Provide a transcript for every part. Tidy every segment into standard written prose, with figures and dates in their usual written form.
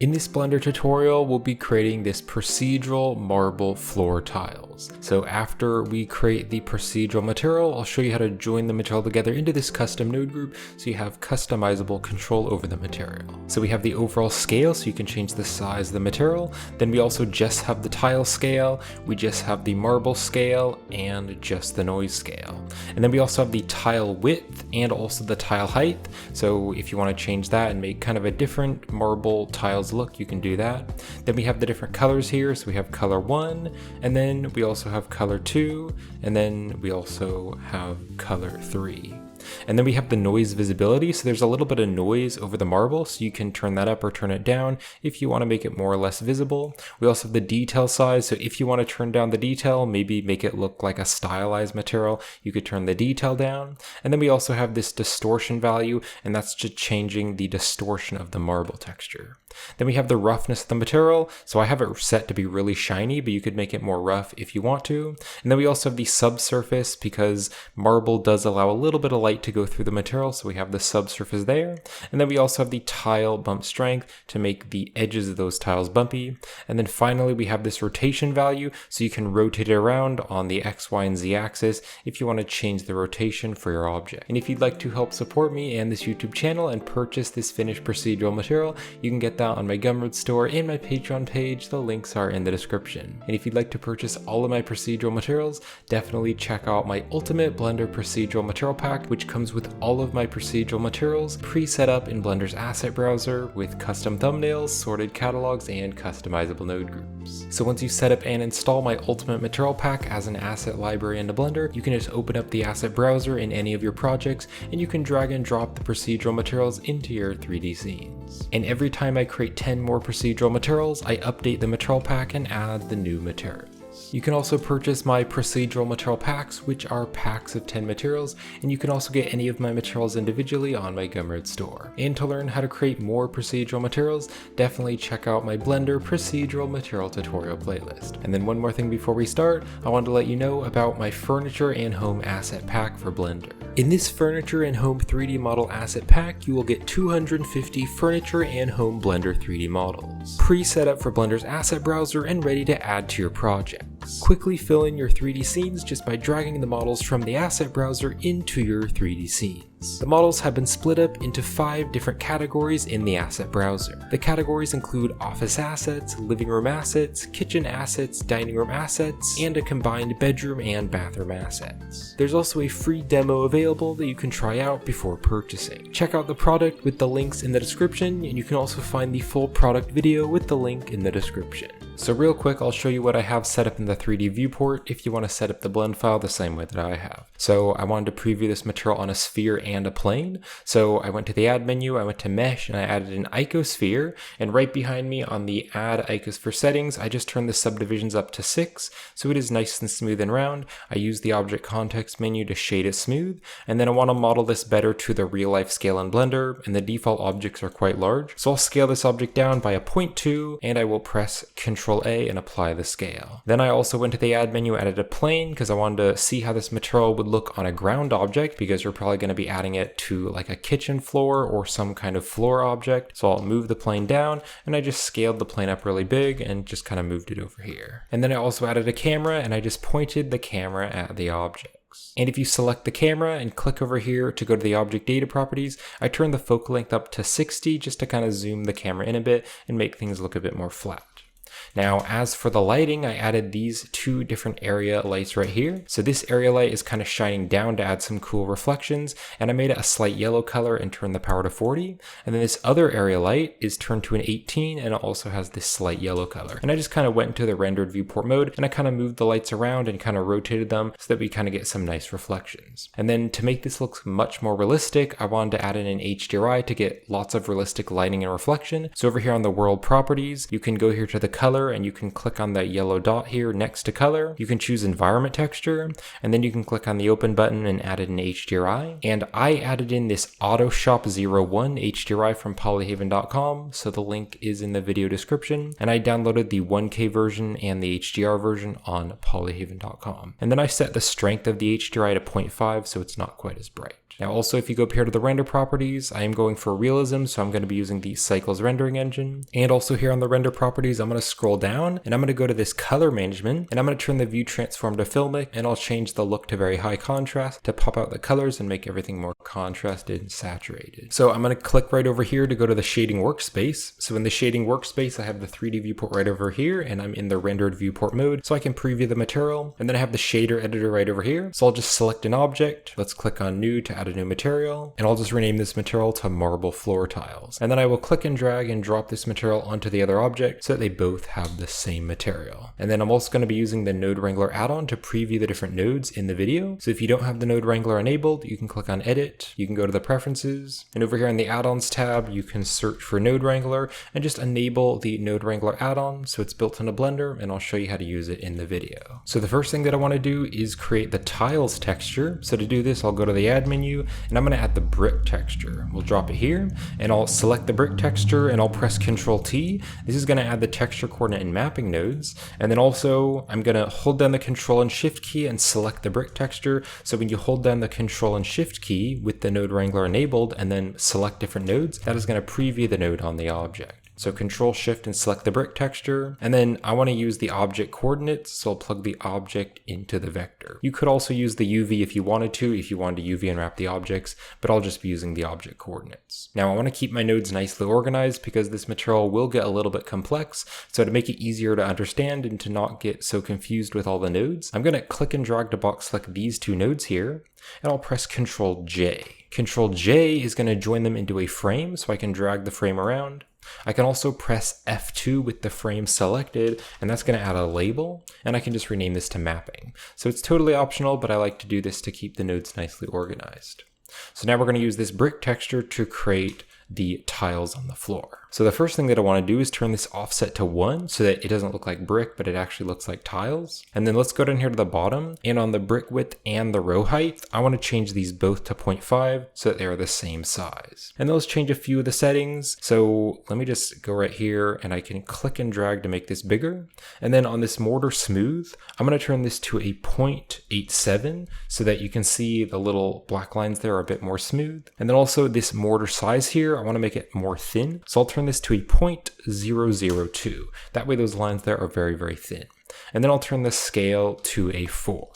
In this Blender tutorial, we'll be creating this procedural marble floor tiles. So after we create the procedural material, I'll show you how to join the material together into this custom node group so you have customizable control over the material. So we have the overall scale, so you can change the size of the material. Then we also just have the tile scale, we just have the marble scale, and just the noise scale. And then we also have the tile width and also the tile height. So if you want to change that and make kind of a different marble tiles look, you can do that. Then we have the different colors here, so we have color 1, and then we also have color 2, and then we also have color 3. And then we have the noise visibility, so there's a little bit of noise over the marble, so you can turn that up or turn it down if you want to make it more or less visible. We also have the detail size, so if you want to turn down the detail, maybe make it look like a stylized material, you could turn the detail down. And then we also have this distortion value, and that's just changing the distortion of the marble texture. Then we have the roughness of the material, so I have it set to be really shiny, but you could make it more rough if you want to. And then we also have the subsurface, because marble does allow a little bit of light to go through the material, so we have the subsurface there. And then we also have the tile bump strength to make the edges of those tiles bumpy. And then finally we have this rotation value, so you can rotate it around on the X, Y, and Z axis if you want to change the rotation for your object. And if you'd like to help support me and this YouTube channel and purchase this finished procedural material, you can get that on my Gumroad store and my Patreon page. The links are in the description. And if you'd like to purchase all of my procedural materials, definitely check out my Ultimate Blender Procedural Material Pack, which comes with all of my procedural materials pre-set up in Blender's asset browser with custom thumbnails, sorted catalogs, and customizable node groups. So once you set up and install my Ultimate Material Pack as an asset library into Blender, you can just open up the asset browser in any of your projects, and you can drag and drop the procedural materials into your 3D scenes. And every time I create 10 more procedural materials, I update the material pack and add the new materials. You can also purchase my procedural material packs, which are packs of 10 materials, and you can also get any of my materials individually on my Gumroad store. And to learn how to create more procedural materials, definitely check out my Blender procedural material tutorial playlist. And then one more thing before we start, I wanted to let you know about my furniture and home asset pack for Blender. In this furniture and home 3D model asset pack, you will get 250 furniture and home Blender 3D models, pre-set up for Blender's asset browser and ready to add to your project. Quickly fill in your 3D scenes just by dragging the models from the asset browser into your 3D scenes. The models have been split up into 5 different categories in the asset browser. The categories include office assets, living room assets, kitchen assets, dining room assets, and a combined bedroom and bathroom assets. There's also a free demo available that you can try out before purchasing. Check out the product with the links in the description, and you can also find the full product video with the link in the description. So real quick, I'll show you what I have set up in the 3D viewport if you want to set up the blend file the same way that I have. So I wanted to preview this material on a sphere and a plane. So I went to the add menu, I went to mesh, and I added an icosphere. And right behind me on the add icosphere settings, I just turned the subdivisions up to 6. So it is nice and smooth and round. I use the object context menu to shade it smooth. And then I want to model this better to the real life scale in Blender, and the default objects are quite large. So I'll scale this object down by a 0.2, and I will press Ctrl A and apply the scale. Then I also went to the add menu, added a plane because I wanted to see how this material would look on a ground object, because you're probably going to be adding it to like a kitchen floor or some kind of floor object. So I'll move the plane down, and I just scaled the plane up really big and just kind of moved it over here. And then I also added a camera, and I just pointed the camera at the object. And if you select the camera and click over here to go to the object data properties, I turn the focal length up to 60 just to kind of zoom the camera in a bit and make things look a bit more flat. Now, as for the lighting, I added these 2 different area lights right here. So this area light is kind of shining down to add some cool reflections, and I made it a slight yellow color and turned the power to 40. And then this other area light is turned to an 18, and it also has this slight yellow color. And I just kind of went into the rendered viewport mode, and I kind of moved the lights around and kind of rotated them so that we kind of get some nice reflections. And then to make this look much more realistic, I wanted to add in an HDRI to get lots of realistic lighting and reflection. So over here on the world properties, you can go here to the color, and you can click on that yellow dot here next to color. You can choose environment texture, and then you can click on the open button and add in an HDRI. And I added in this AutoShop01 HDRI from polyhaven.com, so the link is in the video description. And I downloaded the 1K version and the HDR version on polyhaven.com. And then I set the strength of the HDRI to 0.5, so it's not quite as bright. Now also, if you go up here to the render properties, I am going for realism, so I'm going to be using the Cycles rendering engine. And also here on the render properties, I'm going to scroll down and I'm going to go to this color management, and I'm going to turn the view transform to filmic, and I'll change the look to very high contrast to pop out the colors and make everything more contrasted and saturated. So I'm going to click right over here to go to the shading workspace. So in the shading workspace, I have the 3D viewport right over here, and I'm in the rendered viewport mode, so I can preview the material. And then I have the shader editor right over here. So I'll just select an object. Let's click on new to add a new material, and I'll just rename this material to marble floor tiles. And then I will click and drag and drop this material onto the other object so that they both have the same material. And then I'm also going to be using the Node Wrangler add-on to preview the different nodes in the video. So if you don't have the Node Wrangler enabled, you can click on edit, you can go to the preferences, and over here in the add-ons tab, you can search for Node Wrangler and just enable the Node Wrangler add-on so it's built into Blender, and I'll show you how to use it in the video. So the first thing that I want to do is create the tiles texture. So to do this, I'll go to the add menu, and I'm going to add the brick texture. We'll drop it here, and I'll select the brick texture, and I'll press Ctrl T. This is going to add the texture coordinate and mapping nodes. And then also I'm going to hold down the Control and Shift key and select the brick texture. So when you hold down the Control and Shift key with the Node Wrangler enabled and then select different nodes, that is going to preview the node on the object. So Control Shift and select the brick texture. And then I want to use the object coordinates, so I'll plug the object into the vector. You could also use the UV if you wanted to UV unwrap the objects, but I'll just be using the object coordinates. Now I want to keep my nodes nicely organized because this material will get a little bit complex. So to make it easier to understand and to not get so confused with all the nodes, I'm going to click and drag to box select these two nodes here, and I'll press Ctrl J. Ctrl J is going to join them into a frame, so I can drag the frame around. I can also press F2 with the frame selected, and that's going to add a label, and I can just rename this to mapping. So it's totally optional, but I like to do this to keep the nodes nicely organized. So now we're going to use this brick texture to create the tiles on the floor. So the first thing that I want to do is turn this offset to 1 so that it doesn't look like brick, but it actually looks like tiles. And then let's go down here to the bottom, and on the brick width and the row height, I want to change these both to 0.5 so that they are the same size. And then let's change a few of the settings. So let me just go right here, and I can click and drag to make this bigger. And then on this mortar smooth, I'm going to turn this to a 0.87 so that you can see the little black lines there are a bit more smooth. And then also this mortar size here, I want to make it more thin. So I'll turn this to a 0.002. That way those lines there are very, very thin. And then I'll turn the scale to a 4.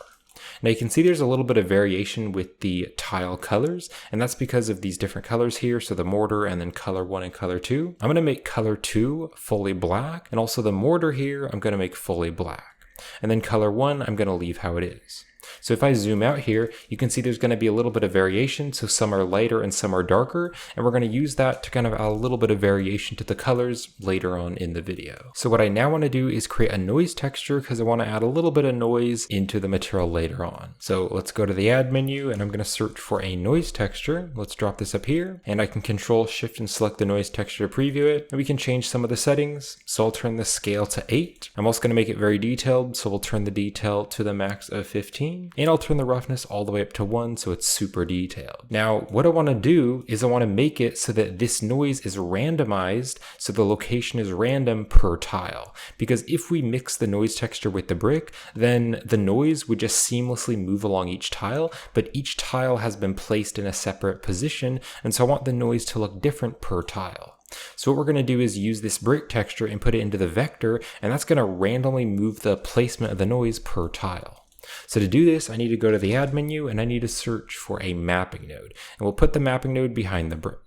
Now you can see there's a little bit of variation with the tile colors, and that's because of these different colors here. So the mortar and then color 1 and color 2. I'm going to make color 2 fully black, and also the mortar here I'm going to make fully black. And then color 1 I'm going to leave how it is. So if I zoom out here, you can see there's going to be a little bit of variation. So some are lighter and some are darker, and we're going to use that to kind of add a little bit of variation to the colors later on in the video. So what I now want to do is create a noise texture because I want to add a little bit of noise into the material later on. So let's go to the add menu, and I'm going to search for a noise texture. Let's drop this up here, and I can Control Shift and select the noise texture to preview it. And we can change some of the settings. So I'll turn the scale to 8. I'm also going to make it very detailed. So we'll turn the detail to the max of 15. And I'll turn the roughness all the way up to 1 so it's super detailed. Now what I want to do is I want to make it so that this noise is randomized, so the location is random per tile. Because if we mix the noise texture with the brick, then the noise would just seamlessly move along each tile, but each tile has been placed in a separate position, and so I want the noise to look different per tile. So what we're going to do is use this brick texture and put it into the vector, and that's going to randomly move the placement of the noise per tile. So to do this, I need to go to the add menu, and I need to search for a mapping node, and we'll put the mapping node behind the brick.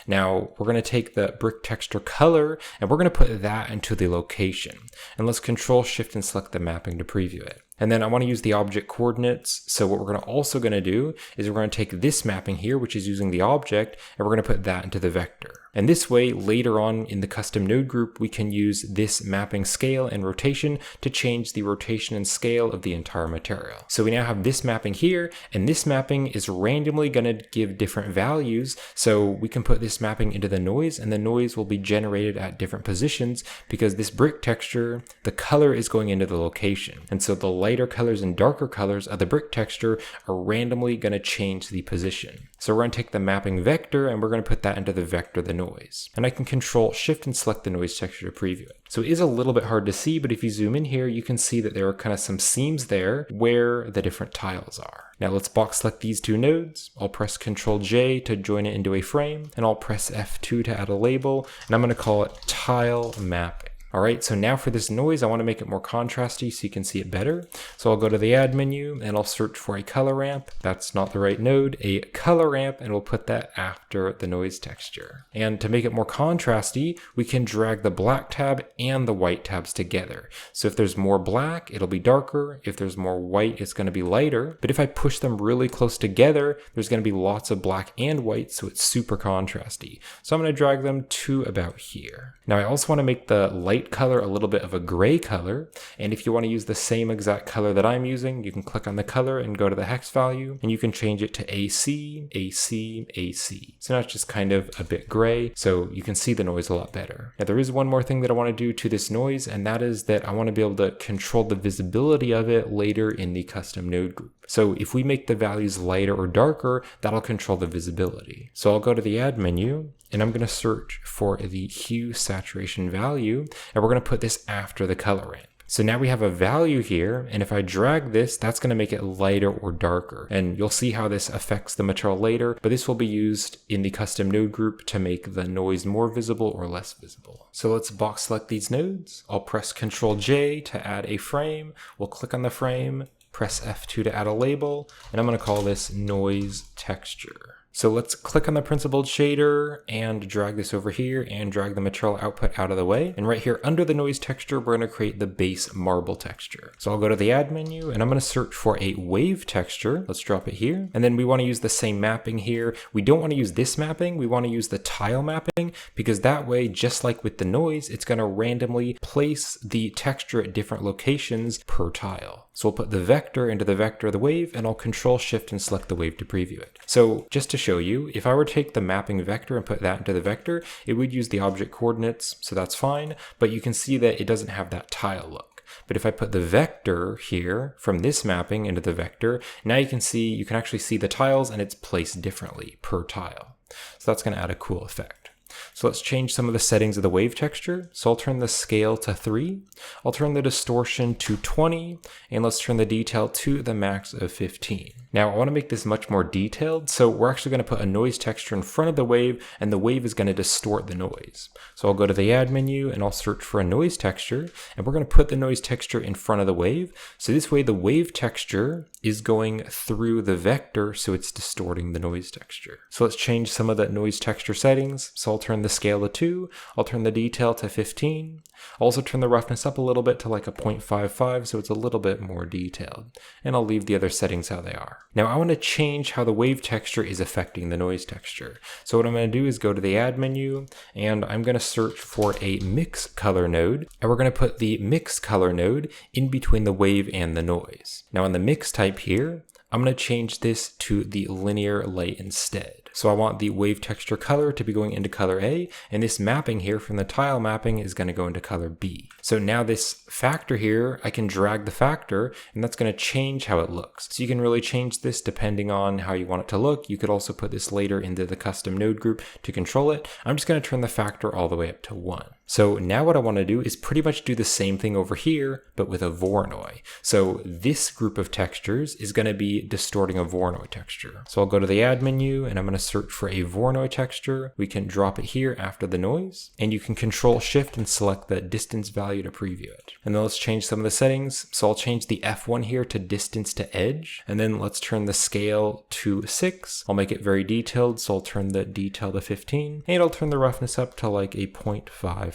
Now we're going to take the brick texture color, and we're going to put that into the location, and let's Control Shift and select the mapping to preview it. And then I want to use the object coordinates. So what we're also going to do is we're going to take this mapping here, which is using the object, and we're going to put that into the vector. And this way, later on in the custom node group, we can use this mapping scale and rotation to change the rotation and scale of the entire material. So we now have this mapping here, and this mapping is randomly going to give different values. So we can put this mapping into the noise, and the noise will be generated at different positions because this brick texture, the color is going into the location. And so the lighter colors and darker colors of the brick texture are randomly going to change the position. So we're going to take the mapping vector and we're going to put that into the vector of the noise. And I can control shift and select the noise texture to preview it. So it is a little bit hard to see, but if you zoom in here, you can see that there are kind of some seams there where the different tiles are. Now let's box select these two nodes. I'll press Ctrl J to join it into a frame, and I'll press F2 to add a label, and I'm going to call it tile mapping. All right, so now for this noise, I want to make it more contrasty so you can see it better. So I'll go to the add menu and I'll search for a color ramp. That's not the right node, a color ramp, and we'll put that after the noise texture. And to make it more contrasty, we can drag the black tab and the white tabs together. So if there's more black, it'll be darker. If there's more white, it's going to be lighter. But if I push them really close together, there's going to be lots of black and white, so it's super contrasty. So I'm going to drag them to about here. Now I also want to make the light color a little bit of a gray color, and if you want to use the same exact color that I'm using, you can click on the color and go to the hex value, and you can change it to AC, AC, AC. So now it's just kind of a bit gray, so you can see the noise a lot better. Now there is one more thing that I want to do to this noise, and that is that I want to be able to control the visibility of it later in the custom node group. So if we make the values lighter or darker, that'll control the visibility. So I'll go to the add menu, and I'm going to search for the hue saturation value, and we're going to put this after the color ramp. So now we have a value here, and if I drag this, that's going to make it lighter or darker. And you'll see how this affects the material later, but this will be used in the custom node group to make the noise more visible or less visible. So let's box select these nodes. I'll press Ctrl J to add a frame. We'll click on the frame, press F2 to add a label, and I'm going to call this noise texture. So let's click on the principled shader and drag this over here and drag the material output out of the way. And right here under the noise texture, we're going to create the base marble texture. So I'll go to the add menu and I'm going to search for a wave texture. Let's drop it here. And then we want to use the same mapping here. We don't want to use this mapping. We want to use the tile mapping, because that way, just like with the noise, it's going to randomly place the texture at different locations per tile. So we'll put the vector into the vector of the wave, and I'll Control Shift and select the wave to preview it. So just to show you, if I were to take the mapping vector and put that into the vector, it would use the object coordinates, so that's fine, but you can see that it doesn't have that tile look. But if I put the vector here from this mapping into the vector, now you can actually see the tiles, and it's placed differently per tile. So that's going to add a cool effect. So let's change some of the settings of the wave texture. So I'll turn the scale to 3. I'll turn the distortion to 20, and let's turn the detail to the max of 15. Now I want to make this much more detailed, so we're actually going to put a noise texture in front of the wave, and the wave is going to distort the noise. So I'll go to the add menu and I'll search for a noise texture, and we're going to put the noise texture in front of the wave. So this way the wave texture is going through the vector, so it's distorting the noise texture. So let's change some of the noise texture settings. So I'll turn the scale to 2, I'll turn the detail to 15, I'll also turn the roughness up a little bit to like a 0.55, so it's a little bit more detailed, and I'll leave the other settings how they are. Now I want to change how the wave texture is affecting the noise texture. So what I'm going to do is go to the add menu, and I'm going to search for a mix color node, and we're going to put the mix color node in between the wave and the noise. Now in the mix type here, I'm going to change this to the linear light instead. So I want the wave texture color to be going into color A, and this mapping here from the tile mapping is going to go into color B. So now this factor here, I can drag the factor, and that's going to change how it looks. So you can really change this depending on how you want it to look. You could also put this later into the custom node group to control it. I'm just going to turn the factor all the way up to 1. So now what I want to do is pretty much do the same thing over here, but with a Voronoi. So this group of textures is going to be distorting a Voronoi texture. So I'll go to the add menu, and I'm going to search for a Voronoi texture. We can drop it here after the noise, and you can Control Shift and select the distance value to preview it. And then let's change some of the settings. So I'll change the F1 here to distance to edge, and then let's turn the scale to 6. I'll make it very detailed, so I'll turn the detail to 15, and I'll turn the roughness up to like a 0.55.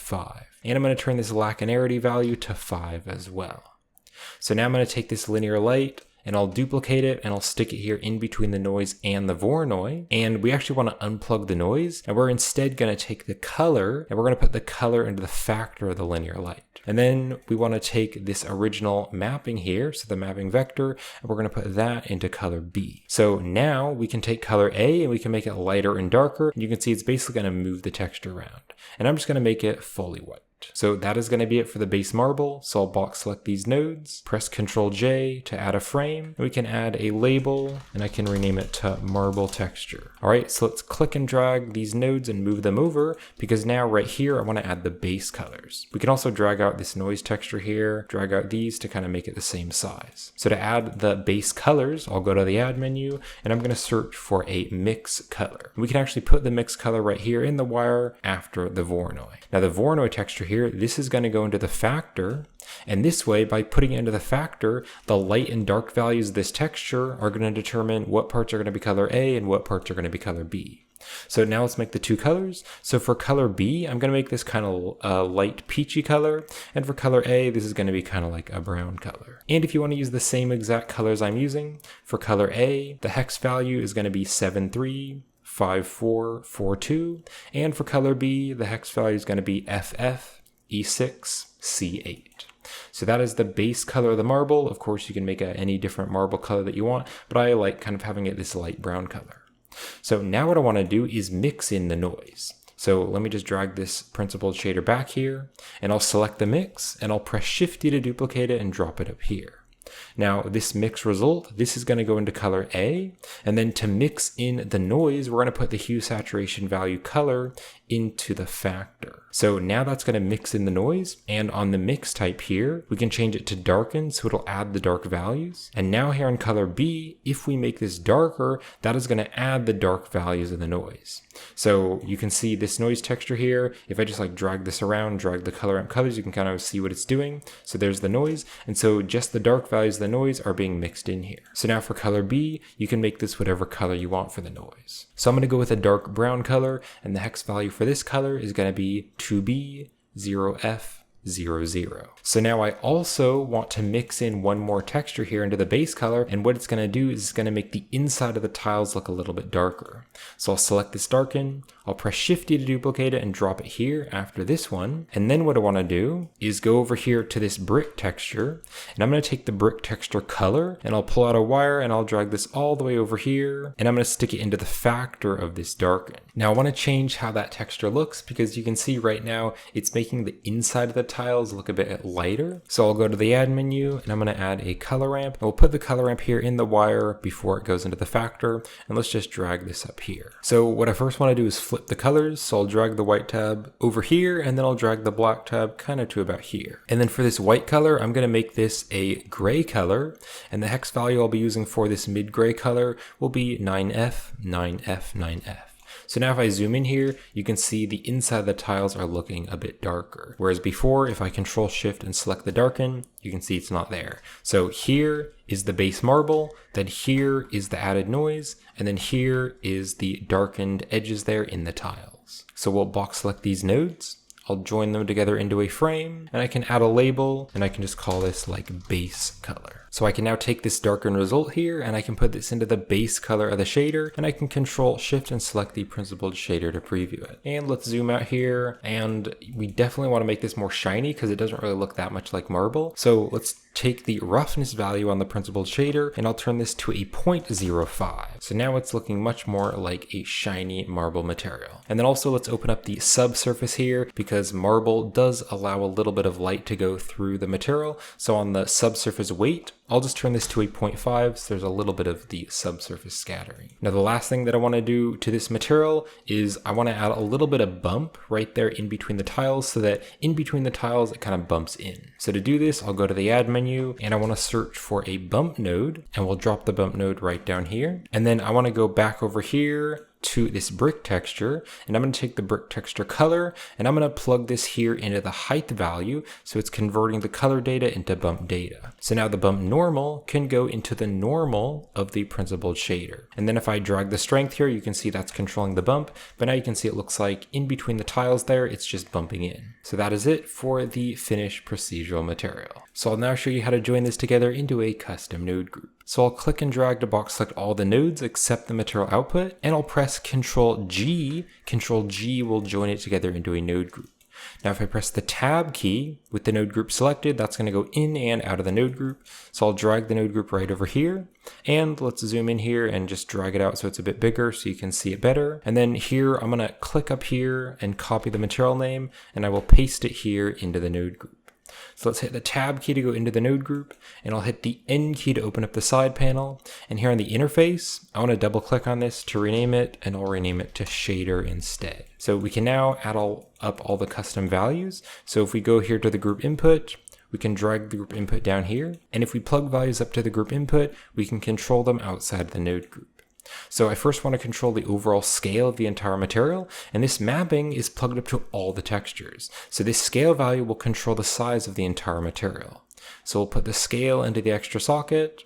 And I'm going to turn this lacunarity value to 5 as well. So now I'm going to take this linear light, and I'll duplicate it and I'll stick it here in between the noise and the Voronoi. And we actually want to unplug the noise, and we're instead going to take the color and we're going to put the color into the factor of the linear light. And then we want to take this original mapping here, so the mapping vector, and we're going to put that into color B. So now we can take color A and we can make it lighter and darker. And you can see it's basically going to move the texture around. And I'm just going to make it fully white. So that is going to be it for the base marble. So I'll box select these nodes, press Ctrl J to add a frame. And we can add a label and I can rename it to marble texture. All right, so let's click and drag these nodes and move them over, because now right here, I want to add the base colors. We can also drag out this noise texture here, drag out these to kind of make it the same size. So to add the base colors, I'll go to the add menu and I'm going to search for a mix color. We can actually put the mix color right here in the wire after the Voronoi. Now the Voronoi texture here, this is going to go into the factor, and this way, by putting it into the factor, the light and dark values of this texture are going to determine what parts are going to be color A and what parts are going to be color B. So now let's make the two colors. So for color B, I'm going to make this kind of light peachy color, and for color A, this is going to be kind of like a brown color. And if you want to use the same exact colors I'm using, for color A, the hex value is going to be 735442, and for color B, the hex value is going to be FF E6 C8. So that is the base color of the marble. Of course, you can make any different marble color that you want, but I like kind of having it this light brown color. So now what I want to do is mix in the noise. So let me just drag this principled shader back here, and I'll select the mix, and I'll press Shift-D to duplicate it and drop it up here. Now this mix result, this is going to go into color A, and then to mix in the noise, we're going to put the hue saturation value color into the factor. So now that's going to mix in the noise, and on the mix type here, we can change it to darken, so it'll add the dark values. And now here in color B, if we make this darker, that is going to add the dark values of the noise. So you can see this noise texture here. If I just like drag this around, drag the color amp colors, you can kind of see what it's doing. So there's the noise. And so just the dark values of the noise are being mixed in here. So now for color B, you can make this whatever color you want for the noise. So I'm going to go with a dark brown color, and the hex value for this color is going to be 2B0F00. So now I also want to mix in one more texture here into the base color, and what it's going to do is it's going to make the inside of the tiles look a little bit darker. So I'll select this darken, I'll press Shift-D to duplicate it and drop it here after this one. And then what I want to do is go over here to this brick texture, and I'm going to take the brick texture color and I'll pull out a wire and I'll drag this all the way over here, and I'm going to stick it into the factor of this darken. Now I want to change how that texture looks, because you can see right now it's making the inside of the tiles look a bit lighter. So I'll go to the add menu and I'm going to add a color ramp, and we'll put the color ramp here in the wire before it goes into the factor, and let's just drag this up here. So what I first want to do is flip the colors. So I'll drag the white tab over here, and then I'll drag the black tab kind of to about here. And then for this white color, I'm going to make this a gray color, and the hex value I'll be using for this mid gray color will be 9F, 9F, 9F. So now if I zoom in here, you can see the inside of the tiles are looking a bit darker. Whereas before, if I Control Shift and select the darken, you can see it's not there. So here is the base marble, then here is the added noise, and then here is the darkened edges there in the tiles. So we'll box select these nodes. I'll join them together into a frame, and I can add a label, and I can just call this like base color. So I can now take this darken result here, and I can put this into the base color of the shader, and I can Control Shift and select the principled shader to preview it. And let's zoom out here, and we definitely want to make this more shiny because it doesn't really look that much like marble. So let's take the roughness value on the principled shader, and I'll turn this to a 0.05. So now it's looking much more like a shiny marble material. And then also let's open up the subsurface here, because marble does allow a little bit of light to go through the material. So on the subsurface weight, I'll just turn this to a 0.5, so there's a little bit of the subsurface scattering. Now the last thing that I want to do to this material is I want to add a little bit of bump right there in between the tiles, so that in between the tiles it kind of bumps in. So to do this, I'll go to the add menu and I want to search for a bump node, and we'll drop the bump node right down here. And then I want to go back over here to this brick texture, and I'm going to take the brick texture color, and I'm going to plug this here into the height value, so it's converting the color data into bump data. So now the bump normal can go into the normal of the principled shader. And then if I drag the strength here, you can see that's controlling the bump, but now you can see it looks like in between the tiles there, it's just bumping in. So that is it for the finished procedural material. So I'll now show you how to join this together into a custom node group. So I'll click and drag to box select all the nodes except the material output, and I'll press Control G. Control G will join it together into a node group. Now if I press the tab key with the node group selected, that's going to go in and out of the node group. So I'll drag the node group right over here, and let's zoom in here and just drag it out so it's a bit bigger so you can see it better. And then here I'm going to click up here and copy the material name, and I will paste it here into the node group. So let's hit the tab key to go into the node group, and I'll hit the N key to open up the side panel. And here on the interface, I want to double click on this to rename it, and I'll rename it to shader instead. So we can now add up all the custom values. So if we go here to the group input, we can drag the group input down here. And if we plug values up to the group input, we can control them outside the node group. So I first want to control the overall scale of the entire material, and this mapping is plugged up to all the textures. So this scale value will control the size of the entire material. So we'll put the scale into the extra socket.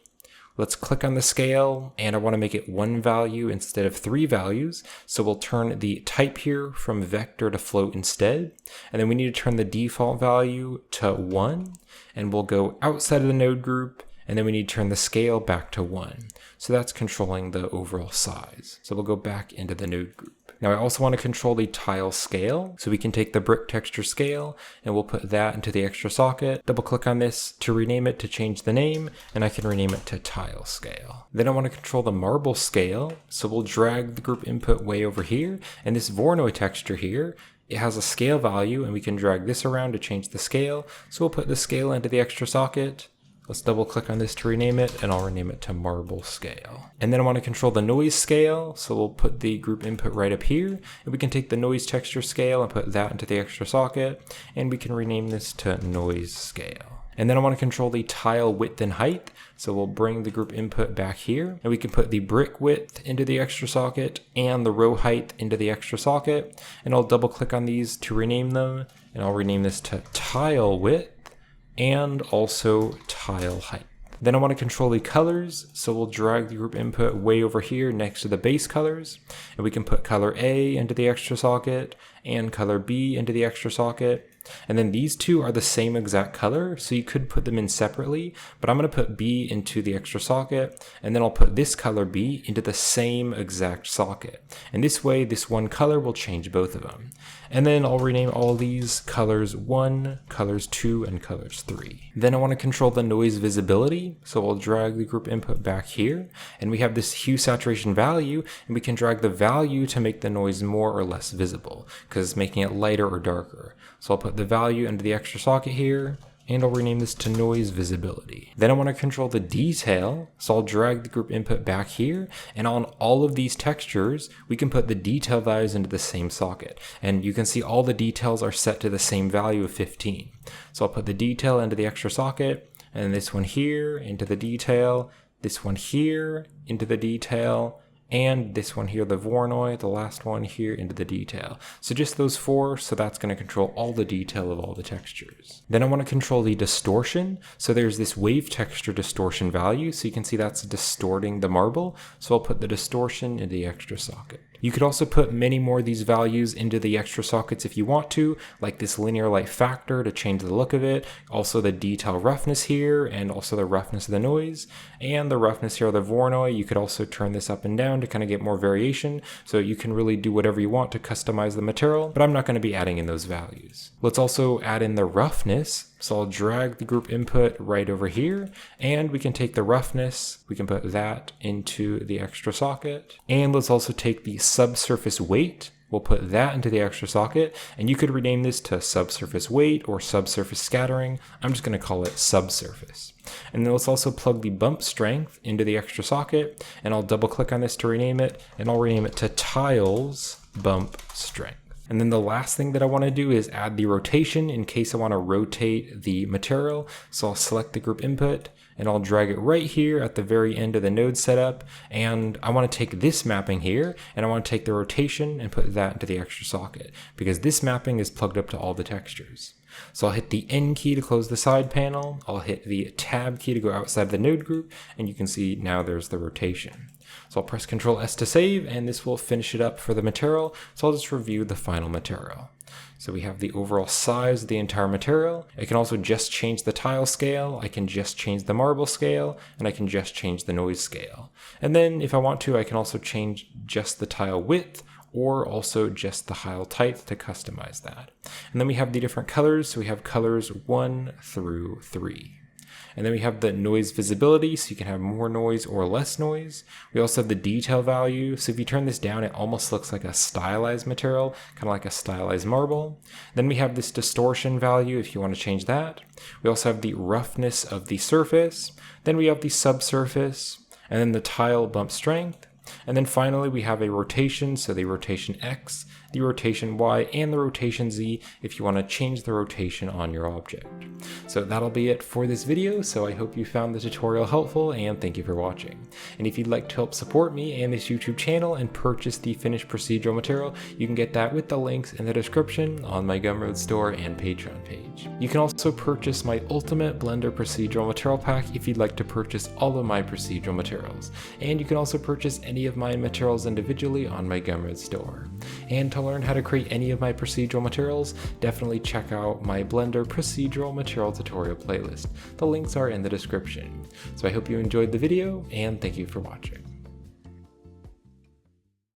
Let's click on the scale, and I want to make it 1 value instead of 3 values. So we'll turn the type here from vector to float instead. And then we need to turn the default value to 1, and we'll go outside of the node group, and then we need to turn the scale back to 1. So that's controlling the overall size. So we'll go back into the node group. Now I also want to control the tile scale. So we can take the brick texture scale, and we'll put that into the extra socket. Double click on this to rename it, to change the name, and I can rename it to tile scale. Then I want to control the marble scale. So we'll drag the group input way over here, and this Voronoi texture here, it has a scale value, and we can drag this around to change the scale. So we'll put the scale into the extra socket. Let's double click on this to rename it, and I'll rename it to marble scale. And then I want to control the noise scale. So we'll put the group input right up here, and we can take the noise texture scale and put that into the extra socket, and we can rename this to noise scale. And then I want to control the tile width and height. So we'll bring the group input back here, and we can put the brick width into the extra socket and the row height into the extra socket. And I'll double click on these to rename them, and I'll rename this to tile width and also tile height. Then I want to control the colors, so we'll drag the group input way over here next to the base colors, and we can put color A into the extra socket and color B into the extra socket. And then these two are the same exact color, so you could put them in separately, but I'm going to put B into the extra socket, and then I'll put this color B into the same exact socket. And this way, this one color will change both of them. And then I'll rename all these colors 1, colors 2, and colors 3. Then I want to control the noise visibility, so I'll drag the group input back here, and we have this hue saturation value, and we can drag the value to make the noise more or less visible, because making it lighter or darker. So I'll put the value into the extra socket here, and I'll rename this to noise visibility. Then I want to control the detail, so I'll drag the group input back here, and on all of these textures, we can put the detail values into the same socket. And you can see all the details are set to the same value of 15. So I'll put the detail into the extra socket, and this one here into the detail, this one here into the detail, and this one here, the Voronoi, the last one here into the detail. So just those 4, so that's going to control all the detail of all the textures. Then I want to control the distortion. So there's this wave texture distortion value, so you can see that's distorting the marble. So I'll put the distortion into the extra socket. You could also put many more of these values into the extra sockets if you want to, like this linear light factor to change the look of it, also the detail roughness here, and also the roughness of the noise, and the roughness here of the Voronoi. You could also turn this up and down to kind of get more variation, so you can really do whatever you want to customize the material, but I'm not going to be adding in those values. Let's also add in the roughness. So I'll drag the group input right over here, and we can take the roughness, we can put that into the extra socket. And let's also take the subsurface weight, we'll put that into the extra socket, and you could rename this to subsurface weight or subsurface scattering. I'm just going to call it subsurface. And then let's also plug the bump strength into the extra socket, and I'll double click on this to rename it, and I'll rename it to tiles bump strength. And then the last thing that I want to do is add the rotation in case I want to rotate the material. So I'll select the group input, and I'll drag it right here at the very end of the node setup. And I want to take this mapping here, and I want to take the rotation and put that into the extra socket, because this mapping is plugged up to all the textures. So I'll hit the N key to close the side panel. I'll hit the tab key to go outside the node group, and you can see now there's the rotation. So I'll press Ctrl S to save, and this will finish it up for the material. So I'll just review the final material. So we have the overall size of the entire material. I can also just change the tile scale, I can just change the marble scale, and I can just change the noise scale. And then if I want to, I can also change just the tile width or also just the tile type to customize that. And then we have the different colors. So we have colors 1 through 3. And then we have the noise visibility, so you can have more noise or less noise. We also have the detail value. So if you turn this down, it almost looks like a stylized material, kind of like a stylized marble. Then we have this distortion value if you want to change that. We also have the roughness of the surface. Then we have the subsurface, and then the tile bump strength. And then finally we have a rotation, so the rotation X, the rotation Y, and the rotation Z if you want to change the rotation on your object. So that'll be it for this video, so I hope you found the tutorial helpful, and thank you for watching. And if you'd like to help support me and this YouTube channel and purchase the finished procedural material, you can get that with the links in the description on my Gumroad store and Patreon page. You can also purchase my Ultimate Blender Procedural Material Pack if you'd like to purchase all of my procedural materials. And you can also purchase any of my materials individually on my Gumroad store. And to learn how to create any of my procedural materials, definitely check out my Blender Procedural Material Tutorial playlist. The links are in the description. So I hope you enjoyed the video, and thank you for watching.